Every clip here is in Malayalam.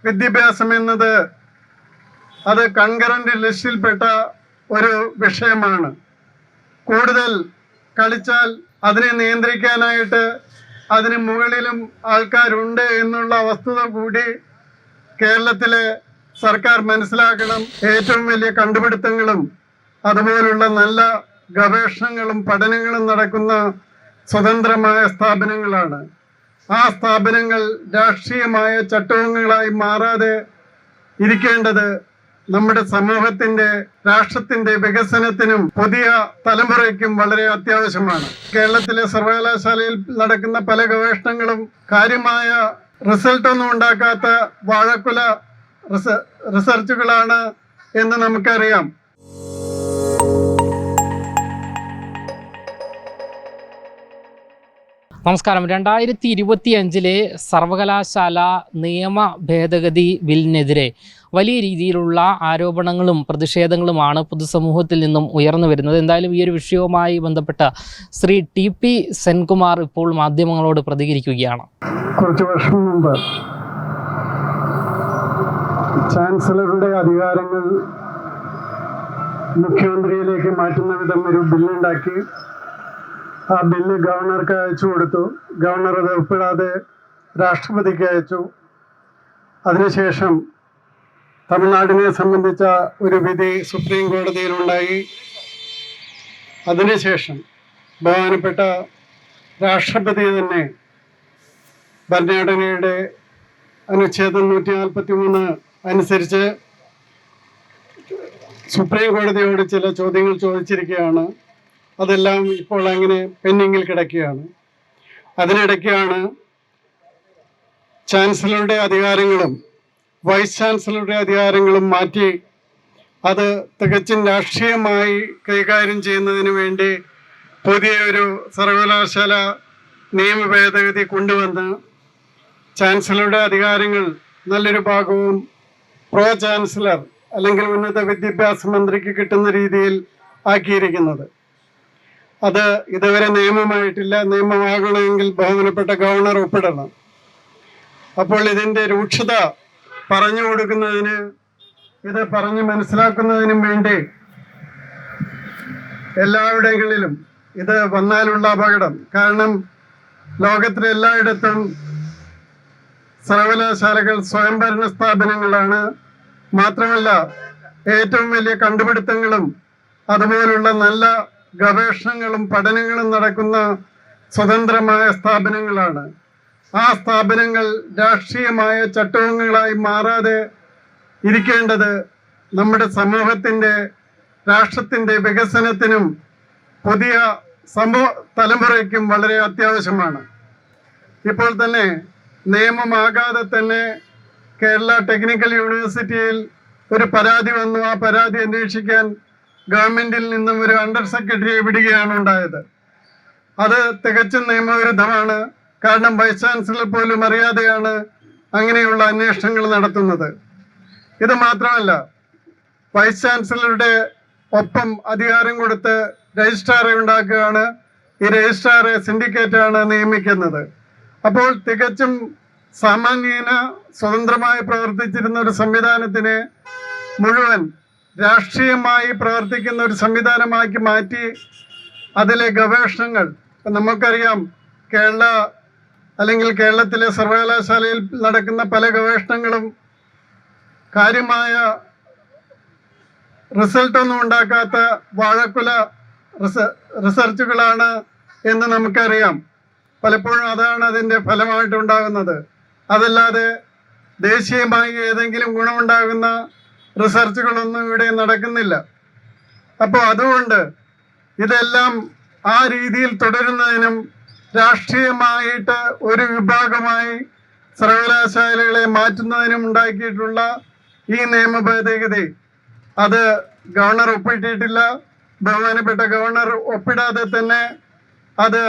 വിദ്യാഭ്യാസം എന്നത് അത് കൺകറന്റ് ലിസ്റ്റിൽപ്പെട്ട ഒരു വിഷയമാണ്. കൂടുതൽ കളിച്ചാൽ അതിനെ നിയന്ത്രിക്കാനായിട്ട് അതിന് മുകളിലും ആൾക്കാരുണ്ട് എന്നുള്ള വസ്തുത കൂടി കേരളത്തിലെ സർക്കാർ മനസ്സിലാക്കണം. ഏറ്റവും വലിയ കണ്ടുപിടുത്തങ്ങളും അതുപോലുള്ള നല്ല ഗവേഷണങ്ങളും പഠനങ്ങളും നടക്കുന്ന സ്വതന്ത്രമായ സ്ഥാപനങ്ങളാണ്. ആ സ്ഥാപനങ്ങൾ രാഷ്ട്രീയമായ ചട്ടവങ്ങളായി മാറാതെ ഇരിക്കേണ്ടത് നമ്മുടെ സമൂഹത്തിന്റെ രാഷ്ട്രത്തിന്റെ വികസനത്തിനും പുതിയ തലമുറയ്ക്കും വളരെ അത്യാവശ്യമാണ്. കേരളത്തിലെ സർവകലാശാലയിൽ നടക്കുന്ന പല ഗവേഷണങ്ങളും കാര്യമായ റിസൾട്ടൊന്നും ഉണ്ടാക്കാത്ത വാഴക്കുല റിസർച്ചുകളാണ് എന്ന് നമുക്കറിയാം. നമസ്കാരം. 2025 സർവകലാശാല നിയമ ഭേദഗതി ബില്ലിനെതിരെ വലിയ രീതിയിലുള്ള ആരോപണങ്ങളും പ്രതിഷേധങ്ങളുമാണ് പൊതുസമൂഹത്തിൽ നിന്നും ഉയർന്നു വരുന്നത്. എന്തായാലും ഈ ഒരു വിഷയവുമായി ബന്ധപ്പെട്ട് ശ്രീ TP സെൻകുമാർ ഇപ്പോൾ മാധ്യമങ്ങളോട് പ്രതികരിക്കുകയാണ്. കുറച്ച് വർഷം മുമ്പ് ചാൻസലറുടെ അധികാരങ്ങൾ മുഖ്യമന്ത്രിയിലേക്ക് മാറ്റുന്ന വിധം ഒരു ബില്ലുണ്ടാക്കി ആ ബില്ല് ഗവർണർക്ക് അയച്ചു കൊടുത്തു. ഗവർണർ അത് ഒപ്പിടാതെ രാഷ്ട്രപതിക്ക് അയച്ചു. അതിനുശേഷം തമിഴ്നാടിനെ സംബന്ധിച്ച ഒരു വിധി സുപ്രീം കോടതിയിലുണ്ടായി. അതിനുശേഷം ബഹുമാനപ്പെട്ട രാഷ്ട്രപതി തന്നെ ഭരണഘടനയുടെ അനുച്ഛേദം 143 അനുസരിച്ച് സുപ്രീം കോടതിയോട് ചില ചോദ്യങ്ങൾ ചോദിച്ചിരിക്കുകയാണ്. അതെല്ലാം ഇപ്പോൾ അങ്ങനെ പെൻഡിങ്ങിൽ കിടക്കുകയാണ്. അതിനിടയ്ക്കാണ് ചാൻസലറുടെ അധികാരങ്ങളും വൈസ് ചാൻസലറുടെ അധികാരങ്ങളും മാറ്റി അത് തികച്ചും രാഷ്ട്രീയമായി കൈകാര്യം ചെയ്യുന്നതിന് വേണ്ടി പുതിയ ഒരു സർവകലാശാല നിയമ ഭേദഗതി കൊണ്ടുവന്ന് ചാൻസലറുടെ അധികാരങ്ങൾ നല്ലൊരു ഭാഗവും പ്രോ ചാൻസലർ അല്ലെങ്കിൽ ഉന്നത വിദ്യാഭ്യാസ മന്ത്രിക്ക് കിട്ടുന്ന രീതിയിൽ ആക്കിയിരിക്കുന്നത്. അത് ഇതുവരെ നിയമമായിട്ടില്ല. നിയമമാകണമെങ്കിൽ ബഹുമാനപ്പെട്ട ഗവർണർ ഒപ്പിടണം. അപ്പോൾ ഇതിൻ്റെ രൂക്ഷത പറഞ്ഞു കൊടുക്കുന്നതിന്, ഇത് പറഞ്ഞ് മനസ്സിലാക്കുന്നതിനും വേണ്ടി എല്ലായിടങ്ങളിലും ഇത് വന്നാലുള്ള അപകടം, കാരണം ലോകത്തിലെ എല്ലായിടത്തും സർവകലാശാലകൾ സ്വയംഭരണ സ്ഥാപനങ്ങളാണ്. മാത്രമല്ല ഏറ്റവും വലിയ കണ്ടുപിടുത്തങ്ങളും അതുപോലുള്ള നല്ല ഗവേഷണങ്ങളും പഠനങ്ങളും നടക്കുന്ന സ്വതന്ത്രമായ സ്ഥാപനങ്ങളാണ്. ആ സ്ഥാപനങ്ങൾ രാഷ്ട്രീയമായ ചട്ടവങ്ങളായി മാറാതെ ഇരിക്കേണ്ടത് നമ്മുടെ സമൂഹത്തിന്റെ രാഷ്ട്രത്തിന്റെ വികസനത്തിനും പുതിയ തലമുറയ്ക്കും വളരെ അത്യാവശ്യമാണ്. ഇപ്പോൾ തന്നെ നിയമമാകാതെ തന്നെ കേരള ടെക്നിക്കൽ യൂണിവേഴ്സിറ്റിയിൽ ഒരു പരാതി വന്നു. ആ പരാതി അന്വേഷിക്കാൻ ഗവൺമെന്റിൽ നിന്നും ഒരു അണ്ടർ സെക്രട്ടറിയെ വിടുകയാണ് ഉണ്ടായത്. അത് തികച്ചും നിയമവിരുദ്ധമാണ്. കാരണം വൈസ് ചാൻസലർ പോലും അറിയാതെയാണ് അങ്ങനെയുള്ള അന്വേഷണങ്ങൾ നടത്തുന്നത്. ഇത് മാത്രമല്ല, വൈസ് ചാൻസലറുടെ ഒപ്പം അധികാരം കൊടുത്ത് രജിസ്ട്രാറെ ഉണ്ടാക്കുകയാണ്. ഈ രജിസ്ട്രാറെ സിൻഡിക്കേറ്റാണ് നിയമിക്കുന്നത്. അപ്പോൾ തികച്ചും സാമാന്യേന സ്വതന്ത്രമായി പ്രവർത്തിച്ചിരുന്ന ഒരു സംവിധാനത്തിനെ മുഴുവൻ രാഷ്ട്രീയമായി പ്രവർത്തിക്കുന്ന ഒരു സംവിധാനമാക്കി മാറ്റി അതിലെ ഗവേഷണങ്ങൾ, നമുക്കറിയാം കേരളത്തിലെ സർവകലാശാലയിൽ നടക്കുന്ന പല ഗവേഷണങ്ങളും കാര്യമായ റിസൾട്ടൊന്നും ഉണ്ടാക്കാത്ത വാഴക്കുല റിസർച്ചുകളാണ് എന്ന് നമുക്കറിയാം. പലപ്പോഴും അതാണ് അതിൻ്റെ ഫലമായിട്ടുണ്ടാകുന്നത്. അതല്ലാതെ ദേശീയമായി ഏതെങ്കിലും ഗുണമുണ്ടാകുന്ന റിസർച്ചുകളൊന്നും ഇവിടെ നടക്കുന്നില്ല. അപ്പോൾ അതുകൊണ്ട് ഇതെല്ലാം ആ രീതിയിൽ തുടരുന്നതിനും രാഷ്ട്രീയമായിട്ട് ഒരു വിഭാഗമായി സർവകലാശാലകളെ മാറ്റുന്നതിനും ഉണ്ടാക്കിയിട്ടുള്ള ഈ നിയമ ഭേദഗതി അത് ഗവർണർ ഒപ്പിട്ടിട്ടില്ല. ബഹുമാനപ്പെട്ട ഗവർണർ ഒപ്പിടാതെ തന്നെ അത്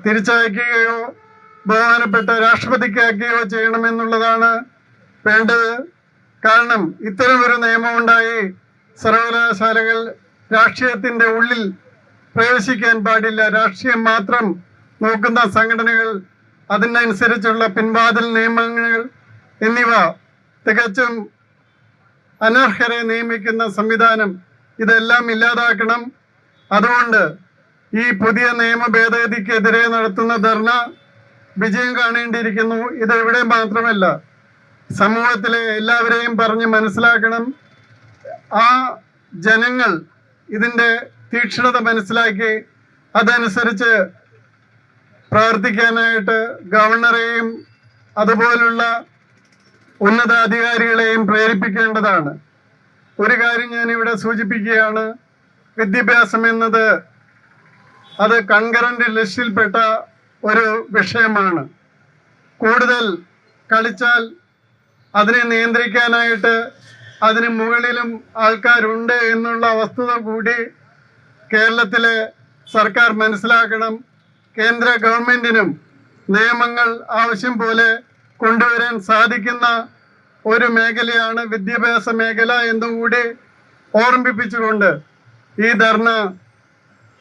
തിരിച്ചയക്കുകയോ ബഹുമാനപ്പെട്ട രാഷ്ട്രപതിക്ക് അയക്കുകയോ ചെയ്യണമെന്നുള്ളതാണ് വേണ്ടത്. കാരണം ഇത്തരമൊരു നിയമമുണ്ടായി സർവകലാശാലകൾ രാഷ്ട്രീയത്തിൻ്റെ ഉള്ളിൽ പ്രവേശിക്കാൻ പാടില്ല. രാഷ്ട്രീയം മാത്രം നോക്കുന്ന സംഘടനകൾ അതിനനുസരിച്ചുള്ള പിൻവാതിൽ നിയമങ്ങൾ എന്നിവ തികച്ചും അനർഹരെ നിയമിക്കുന്ന സംവിധാനം ഇതെല്ലാം ഇല്ലാതാക്കണം. അതുകൊണ്ട് ഈ പുതിയ നിയമ ഭേദഗതിക്കെതിരെ നടത്തുന്ന ധർണ വിജയം കാണേണ്ടിയിരിക്കുന്നു. ഇത് ഇവിടെ മാത്രമല്ല, സമൂഹത്തിലെ എല്ലാവരെയും പറഞ്ഞ് മനസ്സിലാക്കണം. ആ ജനങ്ങൾ ഇതിൻ്റെ തീക്ഷ്ണത മനസ്സിലാക്കി അതനുസരിച്ച് പ്രവർത്തിക്കാനായിട്ട് ഗവർണറെയും അതുപോലുള്ള ഉന്നതാധികാരികളെയും പ്രേരിപ്പിക്കേണ്ടതാണ്. ഒരു കാര്യം ഞാനിവിടെ സൂചിപ്പിക്കുകയാണ്. വിദ്യാഭ്യാസം എന്നത് അത് കൺകറന്റ് ലിസ്റ്റിൽപ്പെട്ട ഒരു വിഷയമാണ്. കൂടുതൽ കളിച്ചാൽ അതിനെ നിയന്ത്രിക്കാനായിട്ട് അതിന് മുകളിലും ആൾക്കാരുണ്ട് എന്നുള്ള വസ്തുത കൂടി കേരളത്തിലെ സർക്കാർ മനസ്സിലാക്കണം. കേന്ദ്ര ഗവൺമെന്റിനും നിയമങ്ങൾ ആവശ്യം പോലെ കൊണ്ടുവരാൻ സാധിക്കുന്ന ഒരു മേഖലയാണ് വിദ്യാഭ്യാസ മേഖല എന്നുകൂടി ഓർമ്മിപ്പിച്ചുകൊണ്ട് ഈ ധർണ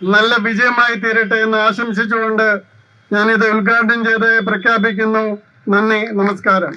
നല്ല വിജയമായി തീരട്ടെ എന്ന് ആശംസിച്ചുകൊണ്ട് ഞാനിത് ഉദ്ഘാടനം ചെയ്ത് പ്രഖ്യാപിക്കുന്നു. നന്ദി, നമസ്കാരം.